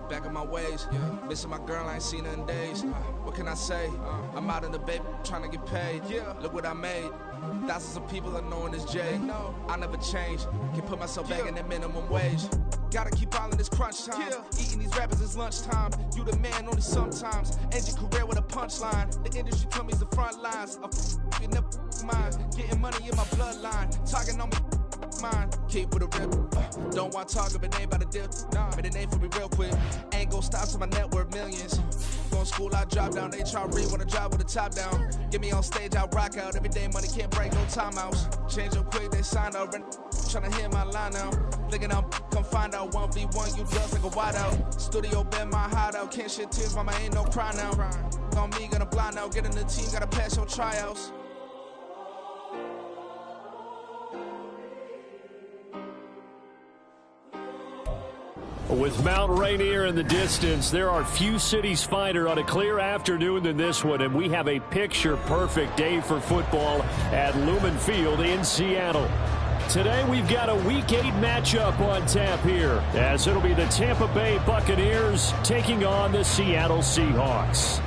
back on my ways. Missing my girl, I ain't seen her in days. What can I say? I'm out in the baby, trying to get paid. Look what I made. Thousands of people are knowing this Jay. I never change. Can put myself back in that minimum wage. Gotta keep all in this crunch time. Eating these rappers is lunchtime. You the man only sometimes. End your career with a punchline. The industry told me it's the front lines. You never mind. Getting money in my bloodline. Talking on me. Mine. Keep with a rip. Don't want to talk if it ain't about a dip. Made a name for me real quick. Ain't gon' stop till my net worth millions. Going school, I drop down. They try to read when I drop with the top down. Get me on stage, I rock out. Every day money can't break, no timeouts. Change up quick, they sign up. Tryna hear my line now. Thinking I'm come find out 1v1, you just like a wideout. Studio been my hideout. Can't shed tears, mama ain't no cry now. On me, gonna blind out. Get in the team, gotta pass your tryouts. With Mount Rainier in the distance, there are few cities finer on a clear afternoon than this one, and we have a picture-perfect day for football at Lumen Field in Seattle. Today, we've got a Week 8 matchup on tap here, as it'll be the Tampa Bay Buccaneers taking on the Seattle Seahawks.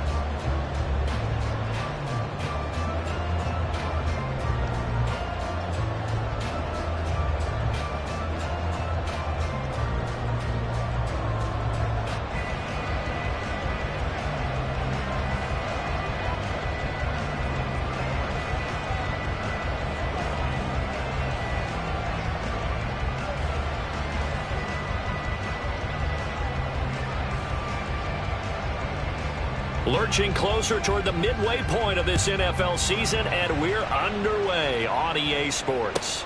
Lurching closer toward the midway point of this NFL season, and we're underway on EA Sports.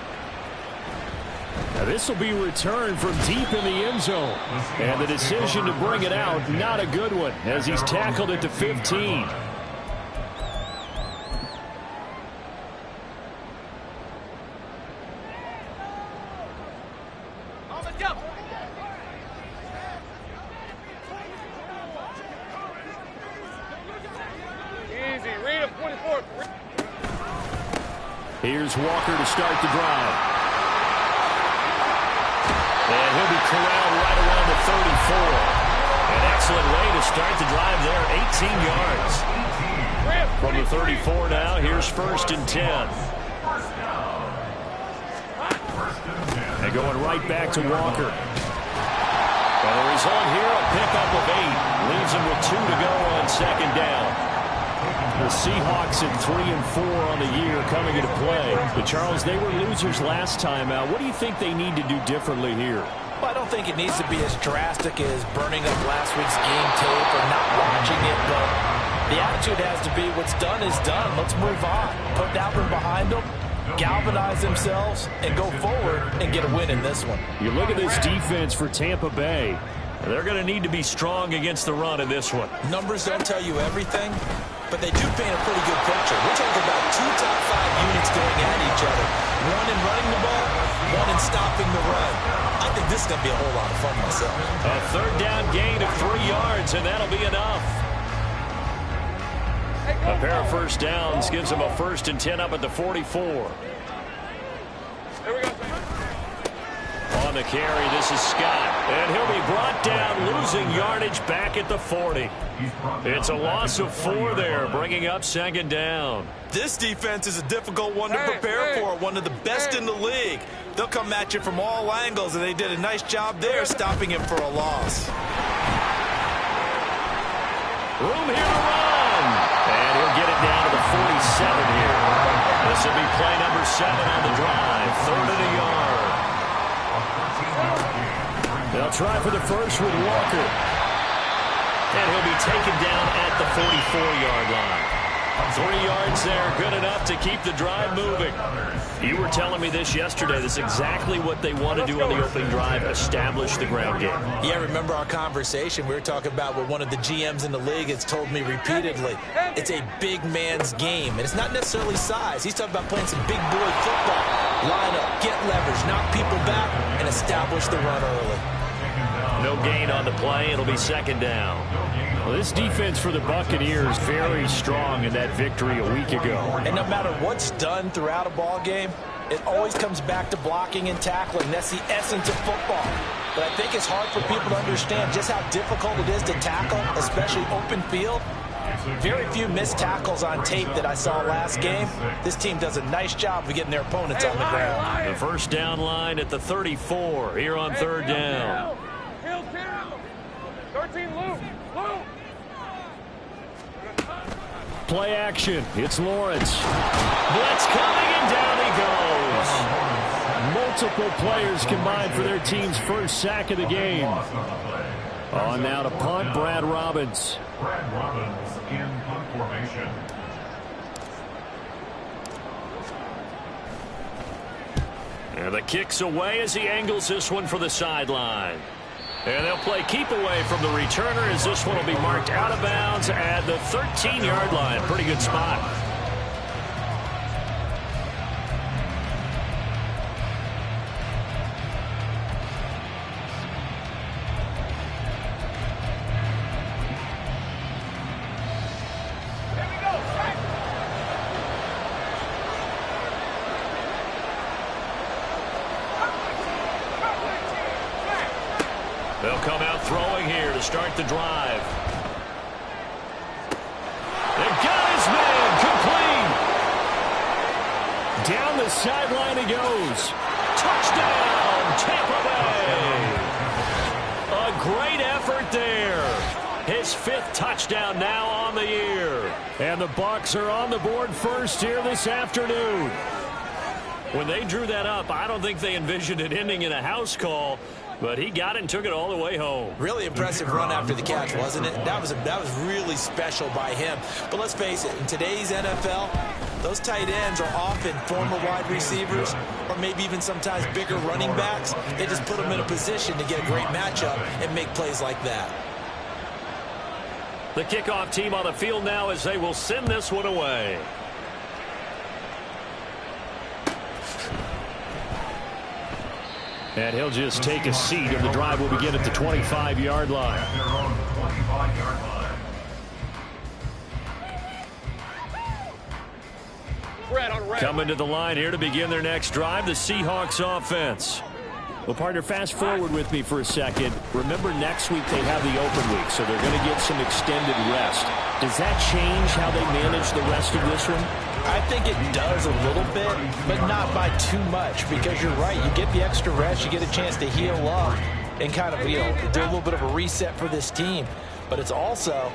Now this will be returned from deep in the end zone. And the decision to bring it out, not a good one, as he's tackled at the 15. Here's Walker to start the drive. And he'll be corralled right around the 34. An excellent way to start the drive there, 18 yards. From the 34 now, here's 1st and 10. And going right back to Walker. And the result here, a pickup of 8. Leaves him with 2 to go on 2nd down. The Seahawks at 3-4 on the year coming into play. But Charles, they were losers last time out. What do you think they need to do differently here? Well, I don't think it needs to be as drastic as burning up last week's game tape or not watching it, but the attitude has to be what's done is done. Let's move on. Put that one behind them, galvanize themselves, and go forward and get a win in this one. You look at this defense for Tampa Bay. They're going to need to be strong against the run in this one. Numbers don't tell you everything, but they do paint a pretty good picture. We're talking about 2 top 5 units going at each other. One in running the ball, one in stopping the run. I think this is going to be a whole lot of fun myself. A 3rd down gain of 3 yards, and that'll be enough. A pair of 1st downs gives them a 1st and 10 up at the 44. Here we go. On the carry, this is Scott. And he'll be brought down, losing yardage back at the 40. It's a loss of 4 there, bringing up 2nd down. This defense is a difficult one to prepare for, one of the best in the league. They'll come at you from all angles, and they did a nice job there stopping him for a loss. Room here to run. And he'll get it down to the 47 here. This will be play number 7 on the drive, 3rd and a yard. They'll try for the first with Walker. And he'll be taken down at the 44-yard line. 3 yards there, good enough to keep the drive moving. You were telling me this yesterday. This is exactly what they want to do on the opening drive, establish the ground game. Yeah, remember our conversation? We were talking about what one of the GMs in the league has told me repeatedly. It's a big man's game, and it's not necessarily size. He's talking about playing some big boy football. Line up, get leverage, knock people back, and establish the run early. No gain on the play. It'll be 2nd down. Well, this defense for the Buccaneers very strong in that victory a week ago. And no matter what's done throughout a ball game, it always comes back to blocking and tackling. That's the essence of football. but I think it's hard for people to understand just how difficult it is to tackle, especially open field. Very few missed tackles on tape that I saw last game. This team does a nice job of getting their opponents on the ground. The first down line at the 34 here on third down. 13, Luke. Play action. It's Lawrence. Blitz coming, and down he goes. Multiple players combined for their team's first sack of the game. On now to punt, Brad Robbins. Brad Robbins in punt formation. And the kick's away as he angles this one for the sideline. And they'll play keep away from the returner as this one will be marked out of bounds at the 13-yard line. Pretty good spot. They'll come out throwing here to start the drive. They've got his man complete. Down the sideline he goes. Touchdown, Tampa Bay. A great effort there. His 5th touchdown now on the year. And the Bucs are on the board first here this afternoon. When they drew that up, I don't think they envisioned it ending in a house call. But he got it and took it all the way home. Really impressive run after the catch, wasn't it? That was really special by him. But let's face it, in today's NFL, those tight ends are often former wide receivers or maybe even sometimes bigger running backs. They just put them in a position to get a great matchup and make plays like that. The kickoff team on the field now as they will send this one away. And he'll just take a seat, and the drive will begin at the 25-yard line. Coming to the line here to begin their next drive, the Seahawks offense. Well, partner, fast forward with me for a second. Remember, next week they have the open week, so they're going to get some extended rest. Does that change how they manage the rest of this one? I think it does a little bit, but not by too much, because you're right. You get the extra rest, you get a chance to heal up and kind of, do a little bit of a reset for this team. But it's also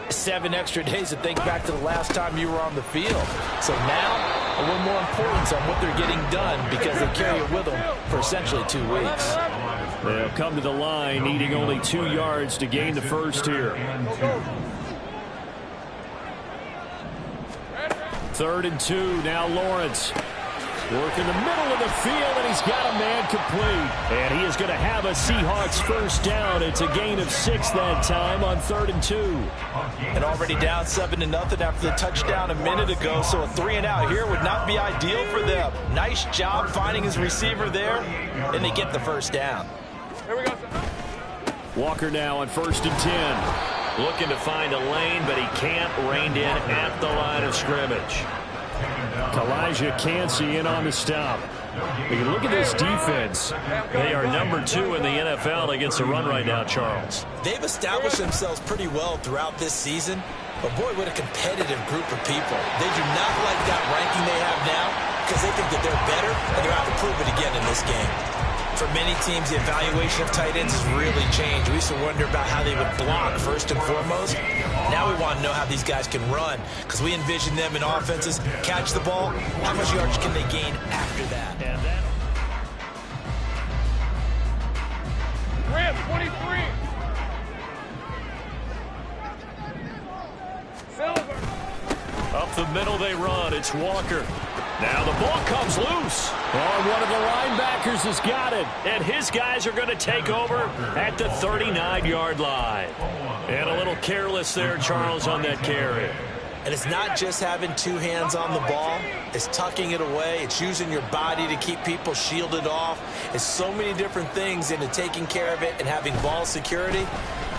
7 extra days to think back to the last time you were on the field. So now, a little more importance on what they're getting done because they carry it with them for essentially 2 weeks. They'll come to the line, needing only 2 yards to gain the first here. 3rd and 2, now Lawrence. Work in the middle of the field, and he's got a man complete. And he is going to have a Seahawks first down. It's a gain of 6 that time on 3rd and 2. And already down 7-0 after the touchdown a minute ago, so a 3-and-out here would not be ideal for them. Nice job finding his receiver there, and they get the first down. Here we go. Walker now on 1st and 10. Looking to find a lane, but he can't. Reined in at the line of scrimmage. Elijah Cansey in on the stop. Look at this defense. They are number 2 in the NFL against the run right now, Charles. They've established themselves pretty well throughout this season, but boy, what a competitive group of people. They do not like that ranking they have now because they think that they're better, and they're out to prove it again in this game. For many teams, the evaluation of tight ends has really changed. We used to wonder about how they would block first and foremost. Now we want to know how these guys can run because we envision them in offenses, catch the ball. How much yardage can they gain after that? And that Rams, 23. Silver. up the middle they run. It's Walker. Now the ball comes loose. Oh, one of the linebackers has got it. And his guys are going to take over at the 39-yard line. And a little careless there, Charles, on that carry. And it's not just having 2 hands on the ball. It's tucking it away. It's using your body to keep people shielded off. It's so many different things into taking care of it and having ball security.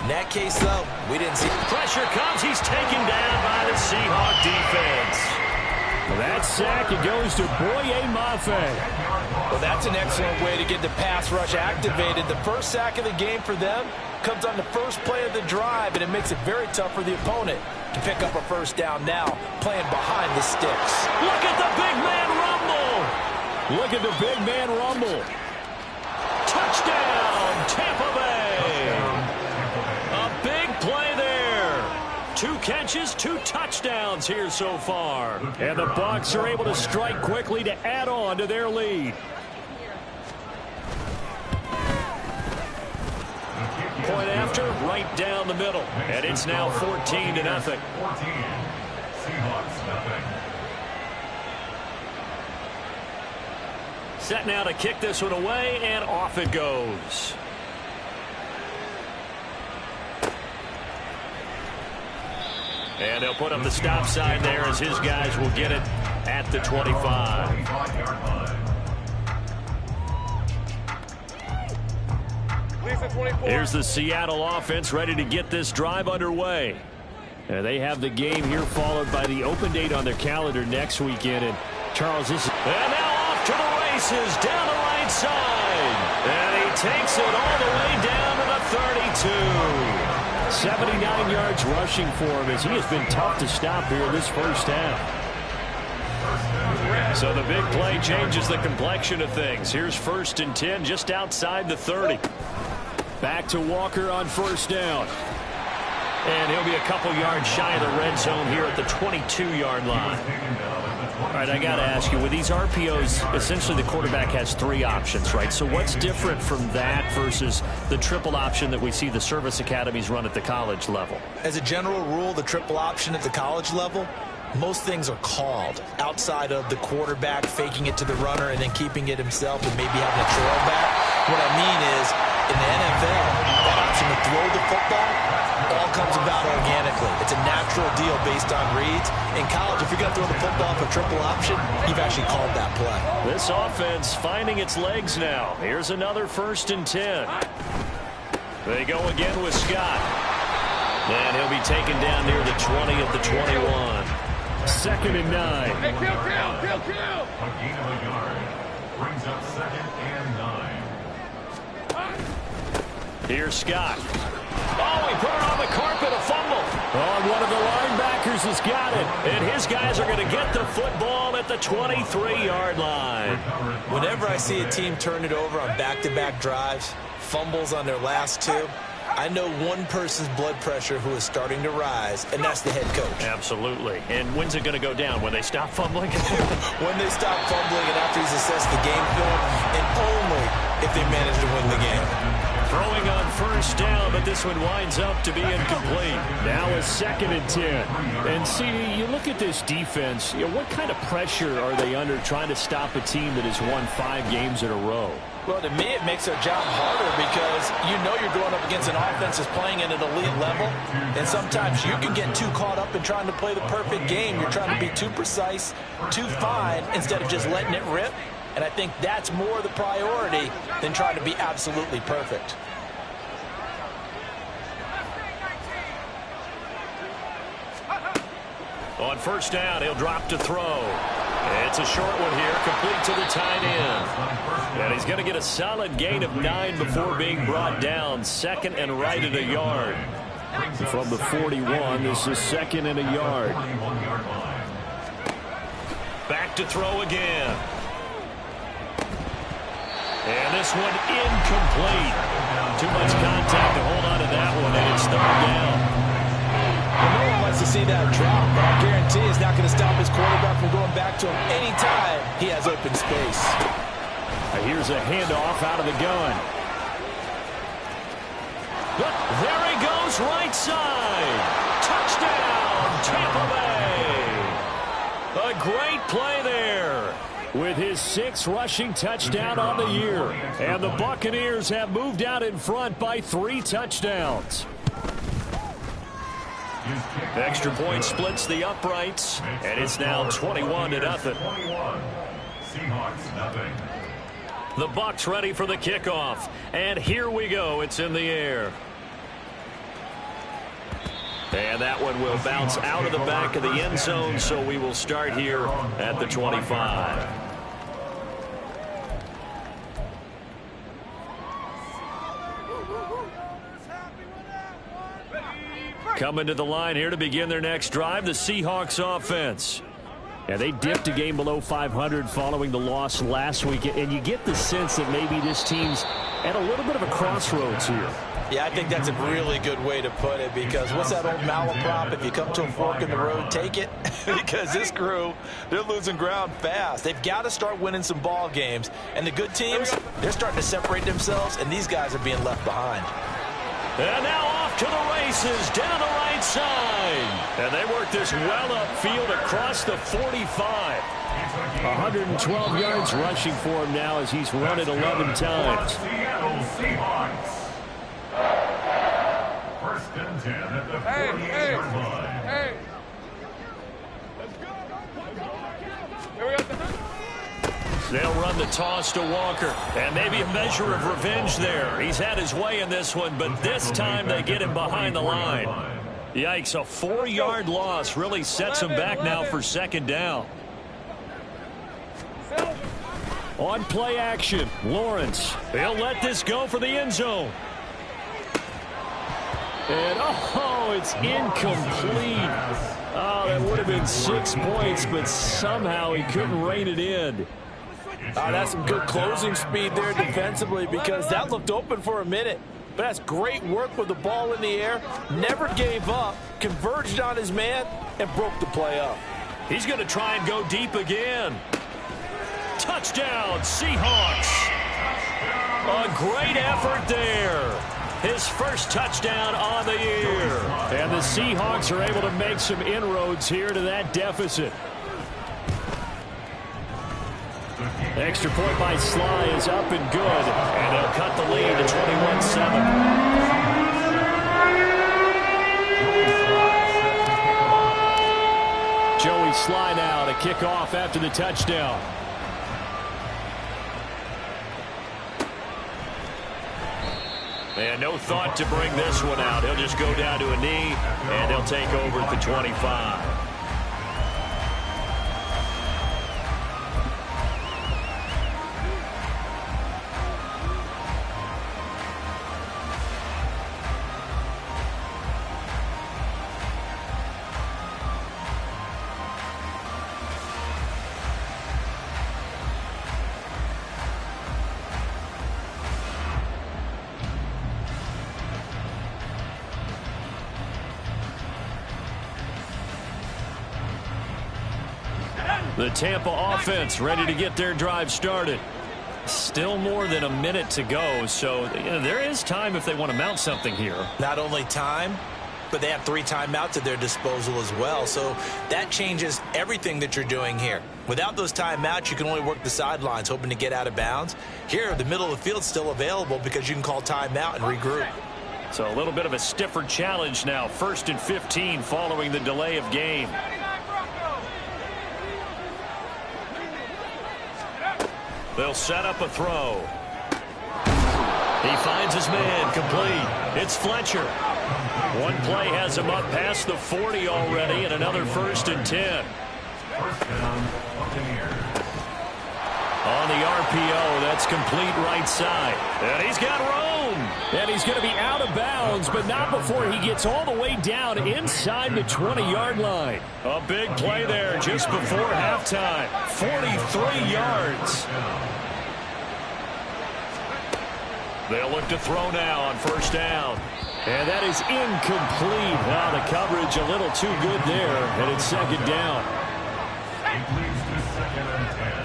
In that case, though, we didn't see. Pressure comes. He's taken down by the Seahawk defense. That sack, it goes to Boye Mafe. Well, that's an excellent way to get the pass rush activated. The first sack of the game for them comes on the first play of the drive, and it makes it very tough for the opponent to pick up a first down now, playing behind the sticks. Look at the big man rumble. Look at the big man rumble. Touchdown, Tampa Bay. A big play there. 2 catches, 2 touchdowns here so far. And the Bucs are able to strike quickly to add on to their lead. Point after, right down the middle. And it's now 14-0. 14. Seahawks, nothing. Set now to kick this one away, and off it goes. And they'll put up the stop sign there as his guys will get it at the 25. Here's the Seattle offense ready to get this drive underway. And they have the game here followed by the open date on their calendar next weekend. And Charles, this is... And now off to the races down the right side. And he takes it all the way down to the 32. 79 yards rushing for him as he has been tough to stop here this first half. So the big play changes the complexion of things. Here's 1st and 10 just outside the 30. Back to Walker on first down. And he'll be a couple yards shy of the red zone here at the 22-yard line. All right, I got to ask you, with these RPOs, essentially the quarterback has 3 options, right? So what's different from that versus the triple option that we see the service academies run at the college level? As a general rule, the triple option at the college level, most things are called outside of the quarterback faking it to the runner and then keeping it himself and maybe having a trail back. What I mean is, in the NFL, that option to throw the football all comes about organically. It's a natural deal based on reads. In college, if you're going to throw the football for triple option, you've actually called that play. This offense finding its legs now. Here's another 1st and 10. They go again with Scott. And he'll be taken down near the 20 at the 21. 2nd and 9. Hey, kill! A gain of a yard. Brings up 2nd and 9. Here's Scott. Oh, he put it on the carpet, a fumble. Oh, one of the linebackers has got it. And his guys are going to get the football at the 23-yard line. Whenever I see a team turn it over on back-to-back drives, fumbles on their last 2, I know one person's blood pressure who is starting to rise, and that's the head coach. Absolutely. And when's it going to go down? When they stop fumbling? When they stop fumbling and after he's assessed the game film, and only if they manage to win the game. Throwing on first down, but this one winds up to be incomplete. Now a 2nd and 10. And CD, you look at this defense, what kind of pressure are they under trying to stop a team that has won 5 games in a row? Well, to me, it makes their job harder because you know you're going up against an offense that's playing at an elite level, and sometimes you can get too caught up in trying to play the perfect game. You're trying to be too precise, too fine, instead of just letting it rip. And I think that's more the priority than trying to be absolutely perfect. On first down, he'll drop to throw. It's a short one here, complete to the tight end. And he's going to get a solid gain of 9 before being brought down. 2nd and right at a yard. From the 41, this is 2nd and a yard. Back to throw again. And this one incomplete. Too much contact to hold on to that one, and it's 3rd down. No one wants to see that drop, but I guarantee it's not going to stop his quarterback from going back to him anytime he has open space. Here's a handoff out of the gun. But there he goes, right side. Touchdown, Tampa Bay. A great play there. With his 6th rushing touchdown on the year. And the Buccaneers have moved out in front by 3 touchdowns. Extra point splits the uprights, and it's now 21-0. Seahawks, nothing. The Bucs ready for the kickoff, and here we go. It's in the air. And that one will bounce out of the back of the end zone, so we will start here at the 25. Coming to the line here to begin their next drive, the Seahawks offense. Yeah, they dipped a game below 500 following the loss last week, and you get the sense that maybe this team's at a little bit of a crossroads here. Yeah, I think that's a really good way to put it, because what's that old malaprop? If you come to a fork in the road, take it. Because this crew, they're losing ground fast. They've got to start winning some ball games. And the good teams, they're starting to separate themselves, and these guys are being left behind. And now off to the races down the right side. And they work this well upfield across the 45. 112 yards rushing for him now as he's run it 11 times. Seattle Seahawks. First and 10 at the 48-yard line. Hey. Let's go. Here we go. They'll run the toss to Walker. And maybe a measure of revenge there. He's had his way in this one, but this time they get him behind the line. Yikes, a 4-yard loss really sets him back now for second down. On play action, Lawrence. He'll let this go for the end zone. And, oh, it's incomplete. Oh, that would have been 6 points, but somehow he couldn't rein it in. That's some good closing speed there defensively, because that looked open for a minute. But that's great work with the ball in the air. Never gave up, converged on his man, and broke the play up. He's going to try and go deep again. Touchdown, Seahawks. A great effort there. His first touchdown on the year. And the Seahawks are able to make some inroads here to that deficit. Extra point by Sly is up and good. And they'll cut the lead to 21-7. Joey Sly now to kick off after the touchdown. And no thought to bring this one out. He'll just go down to a knee, and they'll take over at the 25. The Tampa offense ready to get their drive started. Still more than a minute to go, so there is time if they want to mount something here. Not only time, but they have 3 timeouts at their disposal as well, so that changes everything that you're doing here. Without those timeouts, you can only work the sidelines, hoping to get out of bounds. Here, the middle of the field is still available because you can call timeout and regroup. So a little bit of a stiffer challenge now. 1st and 15 following the delay of game. They'll set up a throw. He finds his man, complete. It's Fletcher. One play has him up past the 40 already, and another 1st and 10. First down, Buccaneers. On the RPO, that's complete right side. And he's got room. And he's going to be out of bounds, but not before he gets all the way down inside the 20-yard line. A big play there just before halftime. 43 yards. They'll look to throw now on 1st down. And that is incomplete. Now the coverage a little too good there, and it's 2nd down. It leads to 2nd and 10.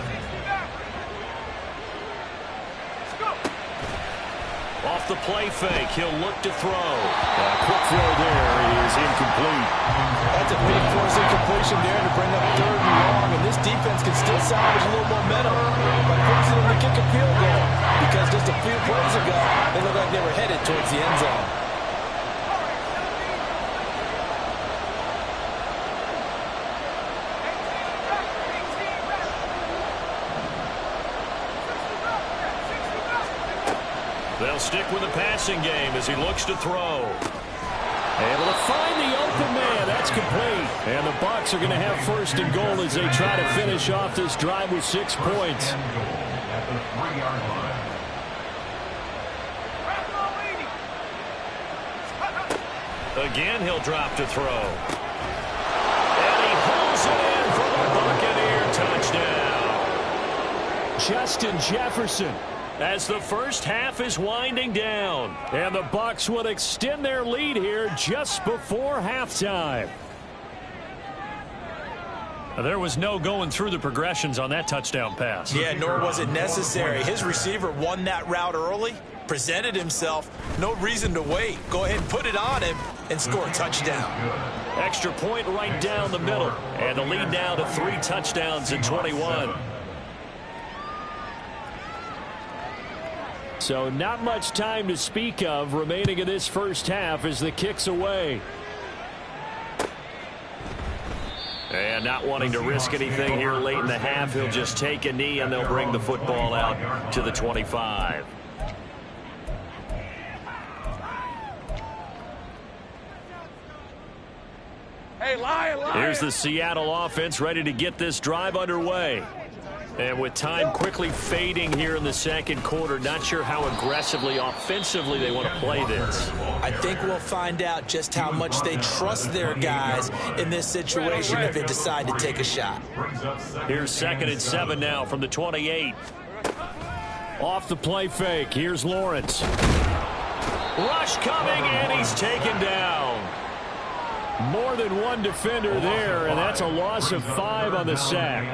Off the play fake, he'll look to throw. A quick throw there is incomplete. That's a big force incompletion there to bring up 3rd and long, and this defense can still salvage a little momentum by forcing them to kick a field goal, because just a few plays ago, they looked like they were headed towards the end zone. They'll stick with the passing game as he looks to throw. Able to find the open man. That's complete. And the Bucs are going to have first and goal as they try to finish off this drive with 6 points. At the 3-yard line. Again, he'll drop to throw. And he pulls it in for the Buccaneer touchdown. Justin Jefferson, as the first half is winding down. And the Bucs will extend their lead here just before halftime. There was no going through the progressions on that touchdown pass. Yeah, nor was it necessary. His receiver won that route early, presented himself. No reason to wait. Go ahead and put it on him and score a touchdown. Extra point right down the middle. And the lead now to 3 touchdowns in 21. So not much time to speak of remaining in this first half as the kick's away. And not wanting to risk anything here late in the half, he'll just take a knee and they'll bring the football out to the 25. Hey, Lion. Here's the Seattle offense ready to get this drive underway. And with time quickly fading here in the second quarter, not sure how aggressively, offensively they want to play this. I think we'll find out just how much they trust their guys in this situation if they decide to take a shot. Here's 2nd and 7 now from the 28. Off the play fake. Here's Lawrence. Rush coming, and he's taken down. More than one defender there, and that's a loss of 5 on the sack.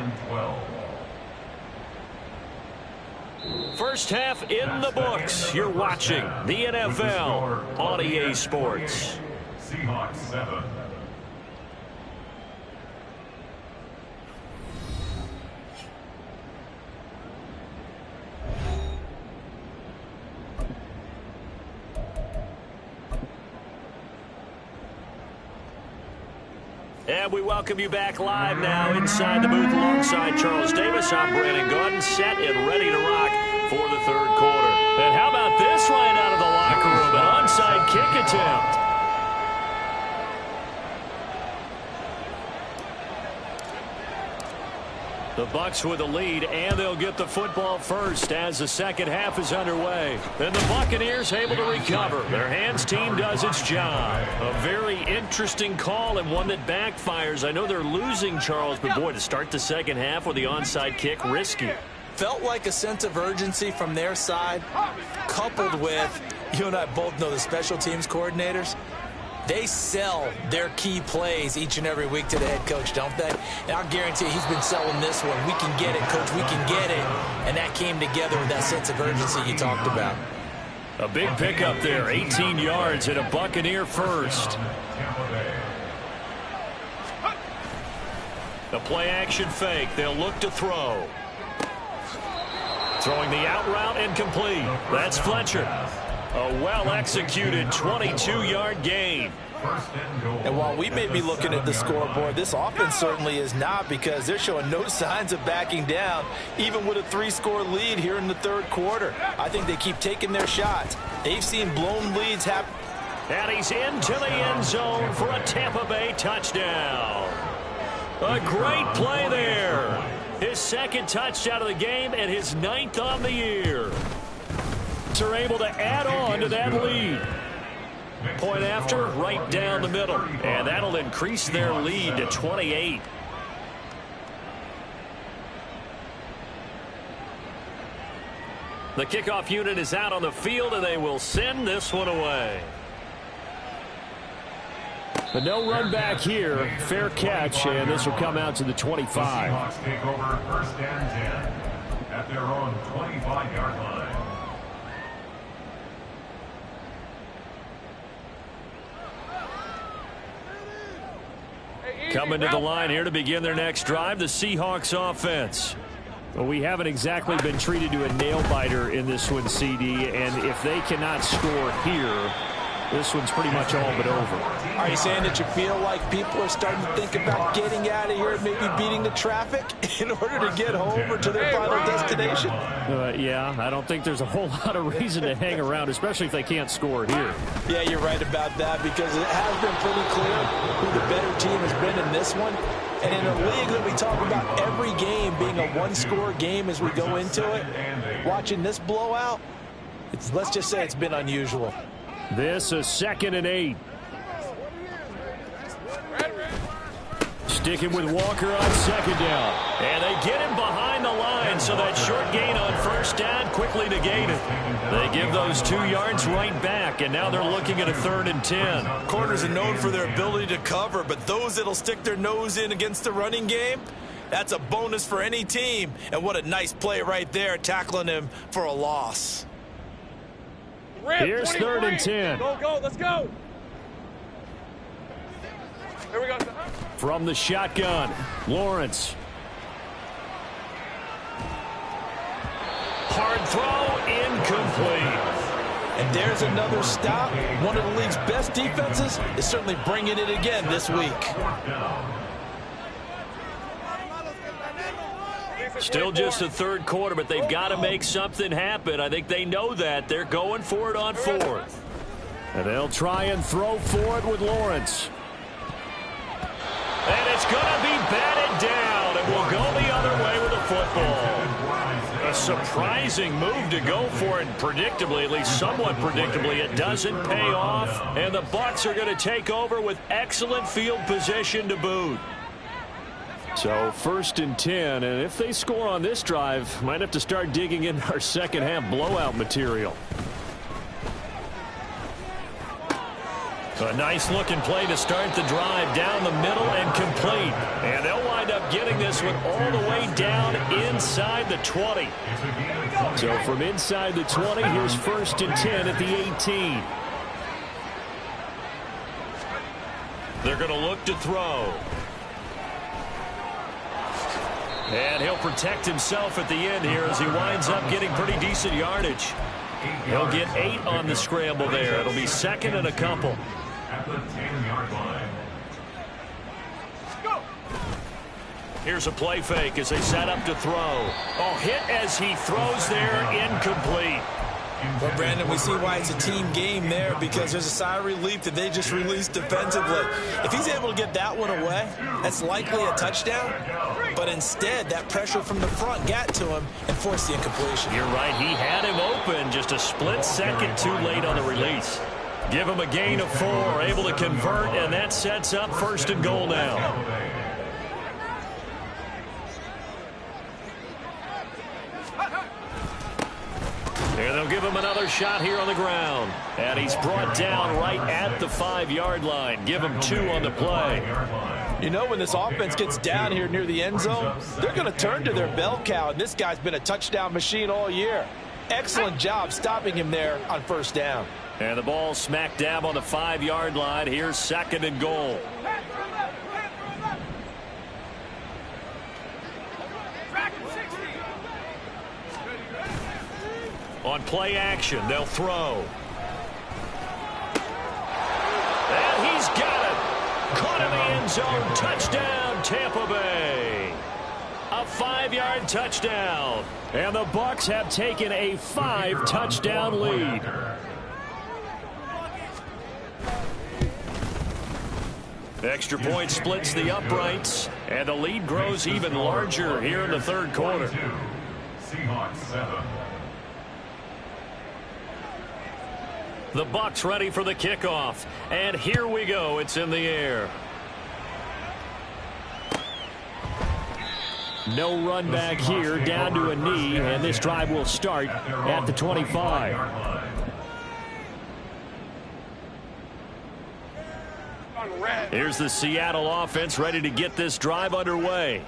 First half in the books. You're watching the NFL on EA Sports. Seahawks 7. And we welcome you back live now inside the booth alongside Charles Davis. I'm Brandon Gordon, set and ready to rock for the third quarter. And how about this right out of the locker room? An onside kick attempt. The Bucs with the lead, and they'll get the football first as the second half is underway. Then the Buccaneers able to recover. Their hands team does its job. A very interesting call and one that backfires. I know they're losing, Charles, but boy, to start the second half with the onside kick, risky. Felt like a sense of urgency from their side, coupled with, you and I both know the special teams coordinators. They sell their key plays each and every week to the head coach, don't they? And I'll guarantee he's been selling this one. We can get it, coach. We can get it. And that came together with that sense of urgency you talked about. A big pickup there, 18 yards and a Buccaneer first. The play action fake. They'll look to throw. Throwing the out route incomplete. That's Fletcher. A well-executed 22-yard gain. And while we may be looking at the scoreboard, this offense certainly is not, because they're showing no signs of backing down, even with a 3-score lead here in the third quarter. I think they keep taking their shots. They've seen blown leads happen. And he's into the end zone for a Tampa Bay touchdown. A great play there. His second touchdown of the game and his 9th on the year. Are able to add on to that lead. Point after, right down the middle. And that'll increase their lead to 28. The kickoff unit is out on the field, and they will send this one away. But no run back here. Fair catch, and this will come out to the 25. The Seahawks take over 1st and 10 at their own 25-yard line. Coming to the line here to begin their next drive, the Seahawks offense. Well, we haven't exactly been treated to a nail-biter in this one, CD, and if they cannot score here, this one's pretty much all but over. Are you saying that you feel like people are starting to think about getting out of here and maybe beating the traffic in order to get home or to their final destination? Yeah, I don't think there's a whole lot of reason to hang around, especially if they can't score here. Yeah, you're right about that, because it has been pretty clear who the better team has been in this one. And in a league that we talk about every game being a one-score game as we go into it, watching this blowout, let's just say it's been unusual. This is 2nd and 8. Sticking with Walker on 2nd down. And they get him behind the line, so that short gain on 1st down quickly negated. They give those 2 yards right back, and now they're looking at a 3rd and 10. Corners are known for their ability to cover, but those that'll stick their nose in against the running game, that's a bonus for any team. And what a nice play right there, tackling him for a loss. Here's 3rd and 10. Go, let's go. Here we go. From the shotgun, Lawrence. Hard throw, incomplete. And there's another stop. One of the league's best defenses is certainly bringing it again this week. Still just the 3rd quarter, but they've got to make something happen. I think they know that. They're going for it on 4th. And they'll try and throw for it with Lawrence. And it's going to be batted down, and we'll go the other way with the football. A surprising move to go for it, predictably, at least somewhat predictably. It doesn't pay off, and the Bucs are going to take over with excellent field position to boot. So 1st and 10, and if they score on this drive, might have to start digging in our second half blowout material. A nice looking play to start the drive down the middle and complete. And they'll wind up getting this one all the way down inside the 20. So from inside the 20, here's 1st and 10 at the 18. They're going to look to throw. And he'll protect himself at the end here as he winds up getting pretty decent yardage. He'll get 8 on the scramble there. It'll be 2nd and a couple. At the 10-yard line. Here's a play fake as they set up to throw. Oh, hit as he throws there, incomplete. Well, Brandon, we see why it's a team game there, because there's a sigh of relief that they just released defensively. If he's able to get that one away, that's likely a touchdown. But instead, that pressure from the front got to him and forced the incompletion. You're right. He had him open, just a split second too late on the release. Give him a gain of 4, able to convert, and that sets up 1st and goal now. And they'll give him another shot here on the ground. And he's brought down right at the 5-yard line. Give him 2 on the play. You know, when this offense gets down here near the end zone, they're going to turn to their bell cow, and this guy's been a touchdown machine all year. Excellent job stopping him there on 1st down. And the ball smack dab on the 5-yard line. Here's 2nd and goal. On play action, they'll throw. And he's got it. Caught in the end zone. Touchdown, Tampa Bay. A 5-yard touchdown. And the Bucs have taken a 5-touchdown lead. Extra point splits the uprights, and the lead grows even larger here in the 3rd quarter. Seahawks 7. The Bucs ready for the kickoff, and here we go. It's in the air. No run back here, down to a knee, and this drive will start at the 25. Here's the Seattle offense ready to get this drive underway.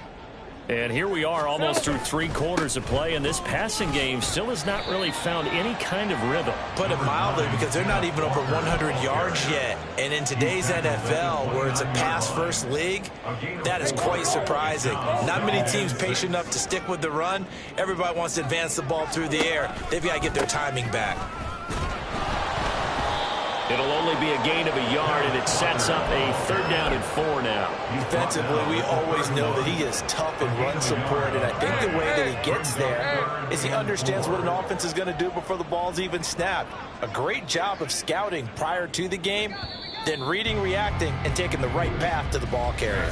And here we are almost through 3 quarters of play, and this passing game still has not really found any kind of rhythm. Put it mildly, because they're not even over 100 yards yet. And in today's NFL, where it's a pass-first league, that is quite surprising. Not many teams patient enough to stick with the run. Everybody wants to advance the ball through the air. They've got to get their timing back. It'll only be a gain of a yard, and it sets up a 3rd down and 4 now. Defensively, we always know that he is tough in run support, and I think the way that he gets there is he understands what an offense is going to do before the ball's even snapped. A great job of scouting prior to the game, then reading, reacting, and taking the right path to the ball carrier.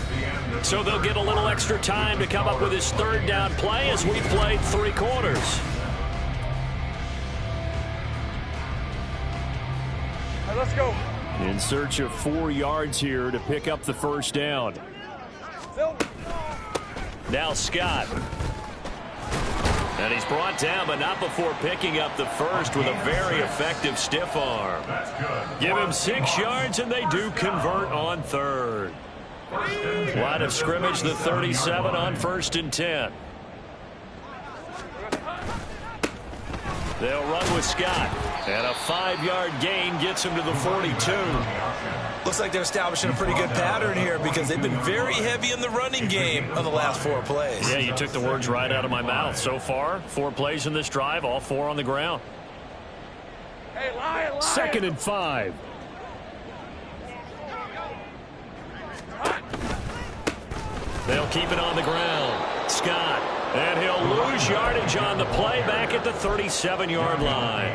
So they'll get a little extra time to come up with his 3rd down play as we played 3 quarters. All right, let's go. In search of 4 yards here to pick up the 1st down. Now Scott. And he's brought down, but not before picking up the 1st with a very effective stiff arm. Give him 6 yards, and they do convert on 3rd. Line of scrimmage, the 37 on 1st and 10. They'll run with Scott. And a 5-yard gain gets him to the 42. Looks like they're establishing a pretty good pattern here because they've been very heavy in the running game on the last 4 plays. Yeah, you took the words right out of my mouth. So far, 4 plays in this drive, all 4 on the ground. Hey, Lion. 2nd and 5. They'll keep it on the ground. Scott. And he'll lose yardage on the play back at the 37-yard line.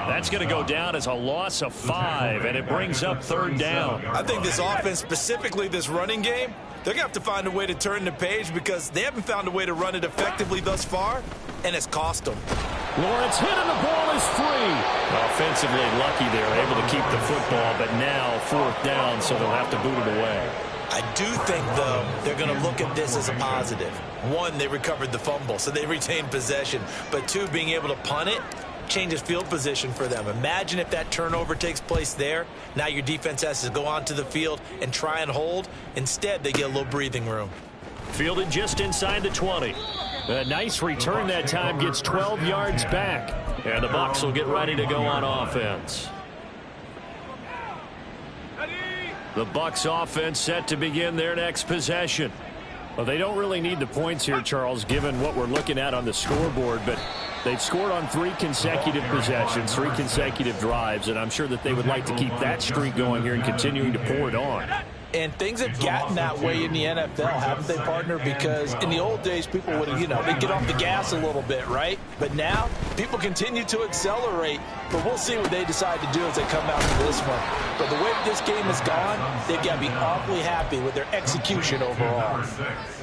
That's going to go down as a loss of 5, and it brings up 3rd down. I think this offense, specifically this running game, they're going to have to find a way to turn the page because they haven't found a way to run it effectively thus far, and it's cost them. Lawrence hit and the ball is free. Offensively lucky they're able to keep the football, but now 4th down, so they'll have to boot it away. I do think, though, they're going to look at this as a positive. 1, they recovered the fumble, so they retained possession. But 2, being able to punt it changes field position for them. Imagine if that turnover takes place there. Now your defense has to go onto the field and try and hold. Instead, they get a little breathing room. Fielded just inside the 20. A nice return that time, gets 12 yards back. And the Bucs will get ready to go on offense. The Bucs offense set to begin their next possession. Well, they don't really need the points here, Charles, given what we're looking at on the scoreboard, but they've scored on 3 consecutive possessions, 3 consecutive drives, and I'm sure that they would like to keep that streak going here and continuing to pour it on. And things have gotten that way in the NFL, haven't they, partner? Because in the old days, people would, they'd get off the gas a little bit, right? But now, people continue to accelerate. But we'll see what they decide to do as they come out to this one. But the way this game has gone, they've got to be awfully happy with their execution overall.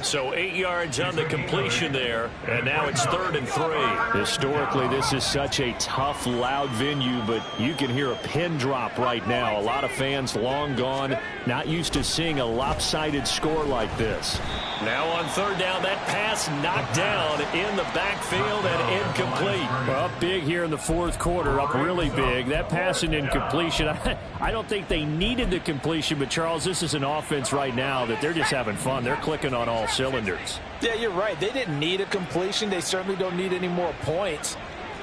So 8 yards on the completion there, and now it's 3rd and 3. Historically, this is such a tough, loud venue, but you can hear a pin drop right now. A lot of fans long gone, not used to seeing a lopsided score like this. Now on 3rd down, that pass knocked down in the backfield and incomplete. Up big here in the 4th quarter, up really big. That pass and incompletion, I don't think they needed the completion, but Charles, this is an offense right now that they're just having fun. They're clicking on all cylinders. Yeah, you're right. They didn't need a completion. They certainly don't need any more points.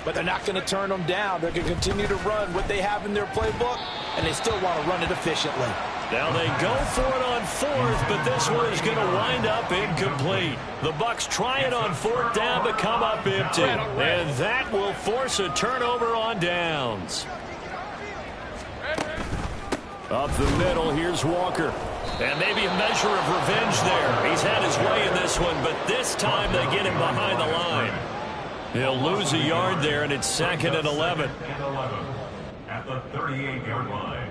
But they're not going to turn them down. They're going to continue to run what they have in their playbook, and they still want to run it efficiently. Now they go for it on 4th, but this one is going to wind up incomplete. The Bucs try it on 4th down to come up empty. And that will force a turnover on downs. Up the middle, here's Walker. And maybe a measure of revenge there. He's had his way in this one, but this time they get him behind the line. He'll lose a yard there, and it's 2nd and 11. At the 38-yard line.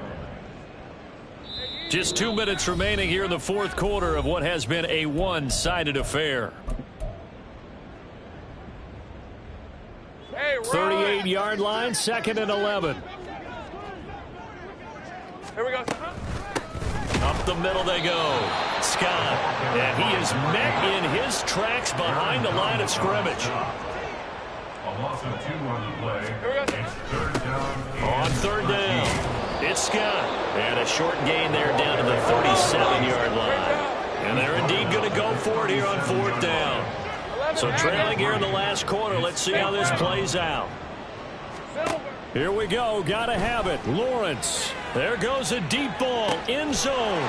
Just 2 minutes remaining here in the 4th quarter of what has been a one-sided affair. 38-yard line, 2nd and 11. Here we go. Up the middle they go. Scott. And he is met in his tracks behind the line of scrimmage. A loss of 2 on the play. Here we go. It's 3rd down. On 3rd down, it's Scott. And a short gain there down to the 37-yard line. And they're indeed going to go for it here on 4th down. So trailing here in the last quarter. Let's see how this plays out. Here we go. Got to have it. Lawrence. There goes a deep ball. End zone.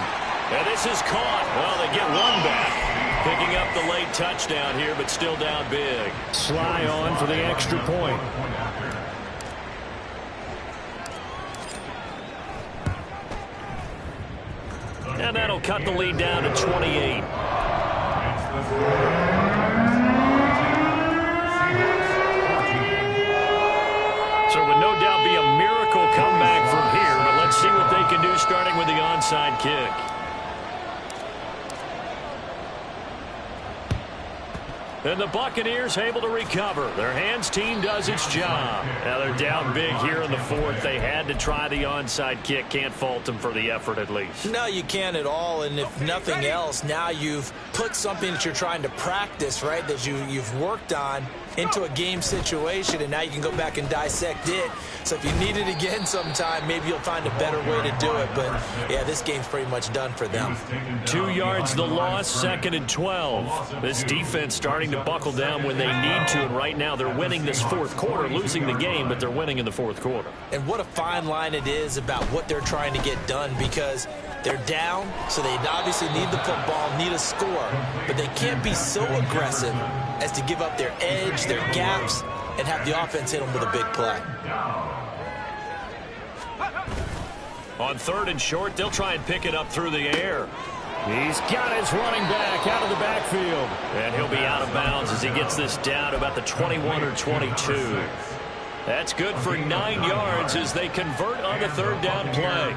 And this is caught. Well, they get one back. Picking up the late touchdown here, but still down big. Sly on for the extra point. And that'll cut the lead down to 28. So it would no doubt be a miracle comeback from here, but let's see what they can do starting with the onside kick. And the Buccaneers able to recover. Their hands team does its job. Now they're down big here in the fourth. They had to try the onside kick. Can't fault them for the effort at least. No, you can't at all. And if nothing else, now you've put something that you're trying to practice, right, that you've worked on into a game situation, and now you can go back and dissect it. So if you need it again sometime, maybe you'll find a better way to do it. But, yeah, this game's pretty much done for them. 2 yards the loss, 2nd and 12. This defense starting to buckle down when they need to, and right now they're winning this fourth quarter, losing the game, but they're winning in the fourth quarter. And what a fine line it is about what they're trying to get done, because they're down, so they obviously need the football, need a score, but they can't be so aggressive as to give up their edge, their gaps, and have the offense hit them with a big play. On 3rd and short, they'll try and pick it up through the air. He's got his running back out of the backfield. And he'll be out of bounds as he gets this down to about the 21 or 22. That's good for 9 yards as they convert on the 3rd down play.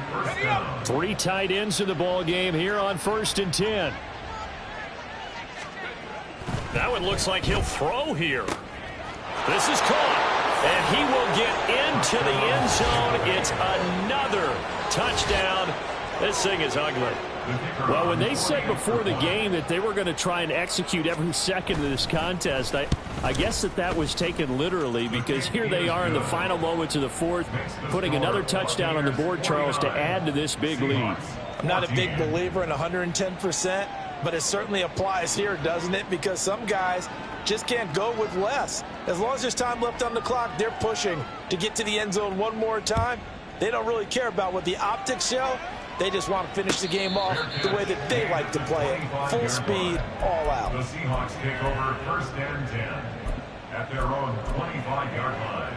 3 tight ends in the ball game here on 1st and 10. That one looks like he'll throw here. This is caught, and he will get into the end zone. It's another touchdown. This thing is ugly. Well, when they said before the game that they were going to try and execute every second of this contest, I guess that was taken literally, because here they are in the final moments of the fourth, putting another touchdown on the board, Charles, to add to this big lead. I'm not a big believer in 110%, but it certainly applies here, doesn't it? Because some guys just can't go with less. As long as there's time left on the clock, they're pushing to get to the end zone one more time. They don't really care about what the optics show. They just want to finish the game off the way that they like to play it. Full speed, all out. The Seahawks take over 1st and 10 at their own 25-yard line.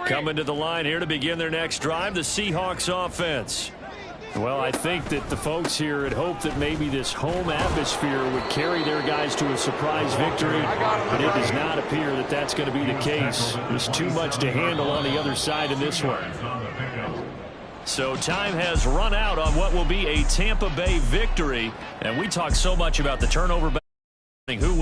Coming to the line here to begin their next drive, the Seahawks offense. Well, I think that the folks here had hoped that maybe this home atmosphere would carry their guys to a surprise victory, but it does not appear that that's going to be the case. There's too much to handle on the other side in this one. So time has run out on what will be a Tampa Bay victory, and we talk so much about the turnover. Who wins?